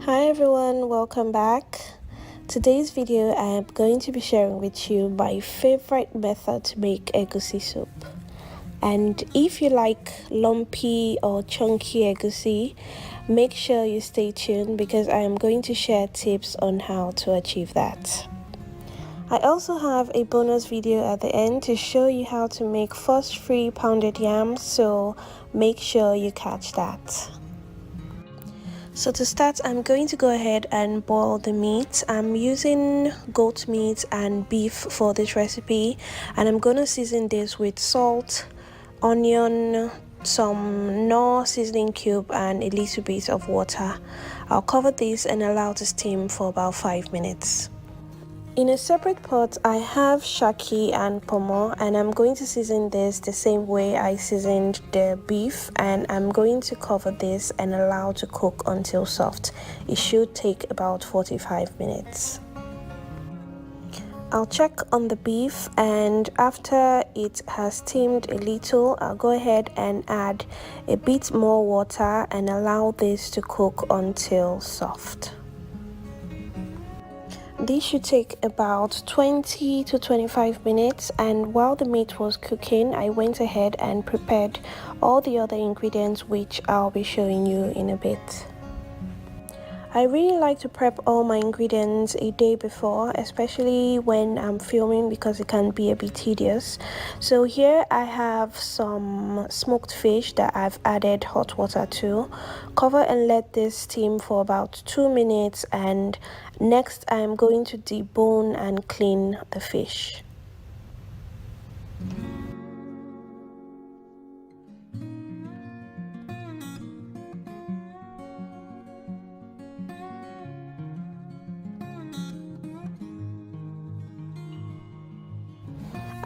Hi everyone, welcome back. Today's video I am going to be sharing with you my favorite method to make egusi soup. And if you like lumpy or chunky egusi, make sure you stay tuned because I am going to share tips on how to achieve that. I also have a bonus video at the end to show you how to make fuss-free pounded yams, so make sure you catch that. So to start, I'm going to go ahead and boil the meat. I'm using goat meat and beef for this recipe, and I'm going to season this with salt, onion, some Knorr seasoning cube and a little bit of water. I'll cover this and allow to steam for about 5 minutes. In a separate pot, I have shaki and pomo, and I'm going to season this the same way I seasoned the beef, and I'm going to cover this and allow to cook until soft. It should take about 45 minutes. I'll check on the beef, and after it has steamed a little, I'll go ahead and add a bit more water and allow this to cook until soft. This should take about 20 to 25 minutes, and while the meat was cooking, I went ahead and prepared all the other ingredients which I'll be showing you in a bit. I really like to prep all my ingredients a day before, especially when I'm filming because it can be a bit tedious. So here I have some smoked fish that I've added hot water to. Cover and let this steam for about 2 minutes, and next I'm going to debone and clean the fish.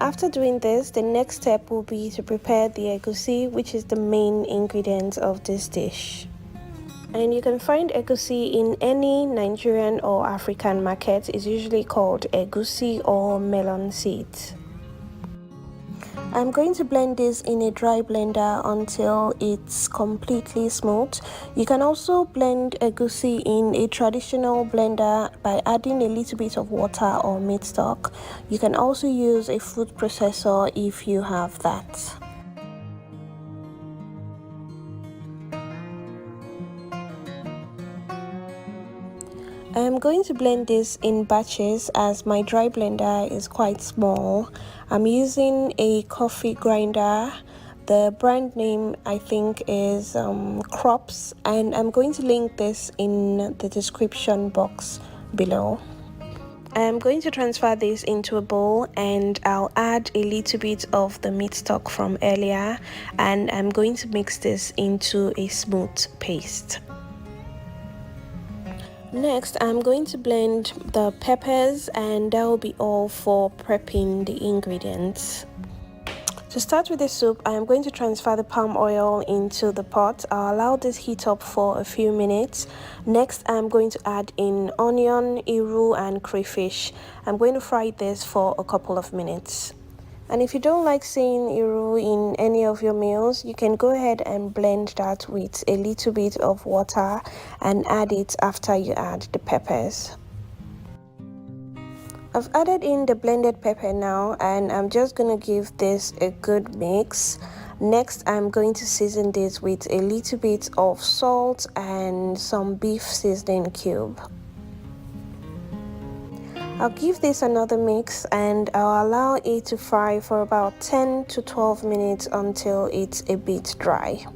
After doing this, the next step will be to prepare the egusi, which is the main ingredient of this dish. And you can find egusi in any Nigerian or African market. It's usually called egusi or melon seeds. I'm going to blend this in a dry blender until it's completely smooth. You can also blend egusi in a traditional blender by adding a little bit of water or meat stock. You can also use a food processor if you have that. I'm going to blend this in batches as my dry blender is quite small. I'm using a coffee grinder. The brand name I think is Crops, and I'm going to link this in the description box below. I'm going to transfer this into a bowl, and I'll add a little bit of the meat stock from earlier, and I'm going to mix this into a smooth paste. Next, I'm going to blend the peppers, and that will be all for prepping the ingredients. To start with the soup, I am going to transfer the palm oil into the pot. I'll allow this heat up for a few minutes. Next, I'm going to add in onion, iru, and crayfish. I'm going to fry this for a couple of minutes. And if you don't like seeing iru in any of your meals, you can go ahead and blend that with a little bit of water and add it after you add the peppers. I've added in the blended pepper now, and I'm just going to give this a good mix. Next, I'm going to season this with a little bit of salt and some beef seasoning cube. I'll give this another mix, and I'll allow it to fry for about 10 to 12 minutes until it's a bit dry.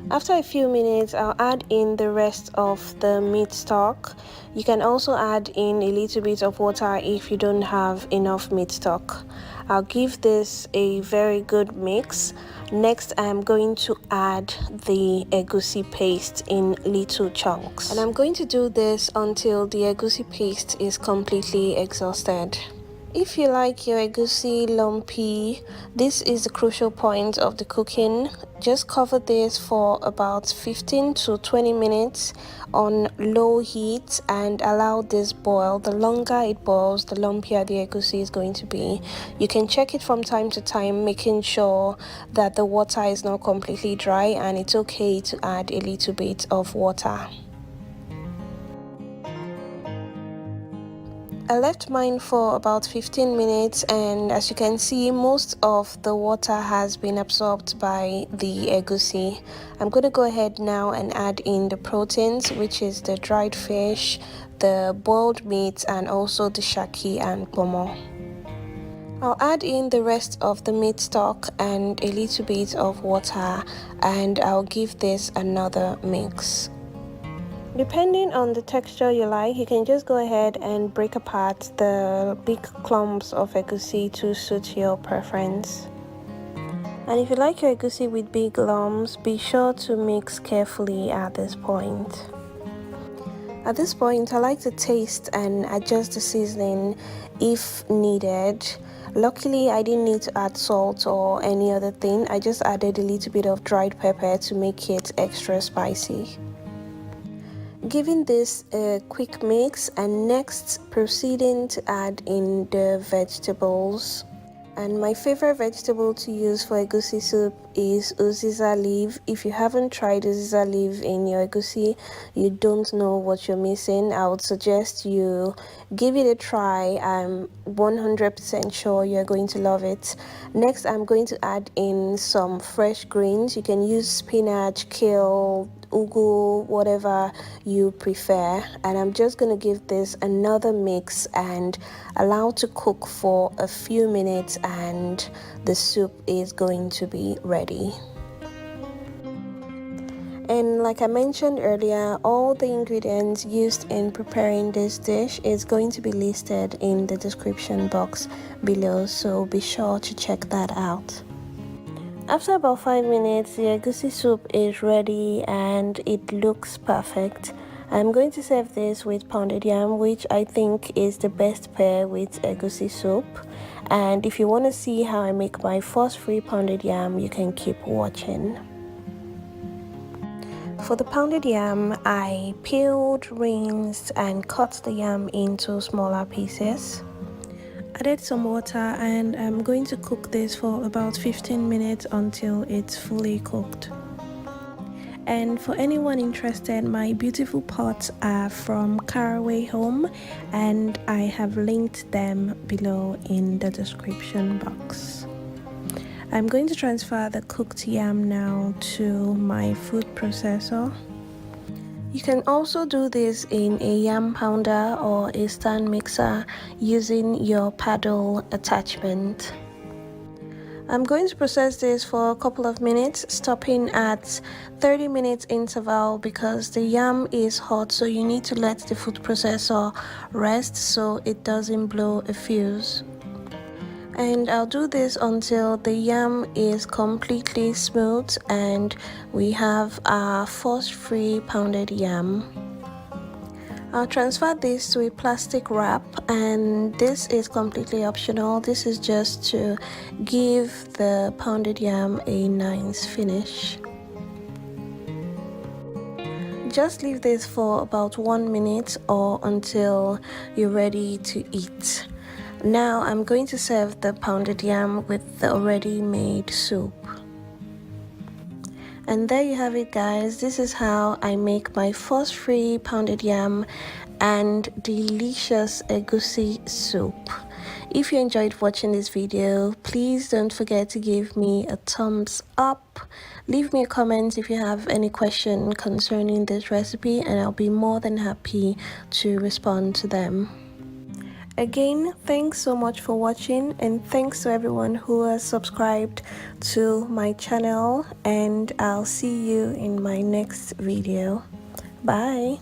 After a few minutes, I'll add in the rest of the meat stock. You can also add in a little bit of water if you don't have enough meat stock. I'll give this a very good mix. Next, I'm going to add the egusi paste in little chunks. And I'm going to do this until the egusi paste is completely exhausted. If you like your egusi lumpy, this is the crucial point of the cooking. Just cover this for about 15 to 20 minutes on low heat and allow this boil. The longer it boils, the lumpier the egusi is going to be. You can check it from time to time, making sure that the water is not completely dry, and it's okay to add a little bit of water. I left mine for about 15 minutes, and as you can see, most of the water has been absorbed by the egusi. I'm going to go ahead now and add in the proteins, which is the dried fish, the boiled meat, and also the shaki and pomo. I'll add in the rest of the meat stock and a little bit of water, and I'll give this another mix. Depending on the texture you like, you can just go ahead and break apart the big clumps of egusi to suit your preference. And if you like your egusi with big lumps, be sure to mix carefully at this point. At this point, I like to taste and adjust the seasoning if needed. Luckily, I didn't need to add salt or any other thing. I just added a little bit of dried pepper to make it extra spicy. Giving this a quick mix, and next proceeding to add in the vegetables. And my favorite vegetable to use for egusi soup is uziza leaf. If you haven't tried uziza leaf in your egusi, you don't know what you're missing. I would suggest you give it a try. I'm 100% sure you're going to love it. Next, I'm going to add in some fresh greens. You can use spinach, kale, ugu, whatever you prefer, and I'm just going to give this another mix and allow to cook for a few minutes, and the soup is going to be ready. And like I mentioned earlier, all the ingredients used in preparing this dish is going to be listed in the description box below, so be sure to check that out. After about 5 minutes, the egusi soup is ready and it looks perfect. I'm going to serve this with pounded yam, which I think is the best pair with egusi soup. And if you want to see how I make my fuss-free pounded yam, you can keep watching. For the pounded yam, I peeled, rinsed, and cut the yam into smaller pieces. Added some water, and I'm going to cook this for about 15 minutes until it's fully cooked. And for anyone interested, my beautiful pots are from Caraway Home, and I have linked them below in the description box. I'm going to transfer the cooked yam now to my food processor. You can also do this in a yam pounder or a stand mixer using your paddle attachment. I'm going to process this for a couple of minutes, stopping at 30 minutes interval because the yam is hot, so you need to let the food processor rest so it doesn't blow a fuse. And I'll do this until the yam is completely smooth and we have our fuss-free pounded yam. I'll transfer this to a plastic wrap, and this is completely optional. This is just to give the pounded yam a nice finish. Just leave this for about 1 minute or until you're ready to eat. Now I'm going to serve the pounded yam with the already made soup. And there you have it, guys. This is how I make my fuss-free pounded yam and delicious egusi soup. If you enjoyed watching this video, please don't forget to give me a thumbs up. Leave me a comment if you have any question concerning this recipe, and I'll be more than happy to respond to them. Again, thanks so much for watching, and thanks to everyone who has subscribed to my channel, and I'll see you in my next video. Bye.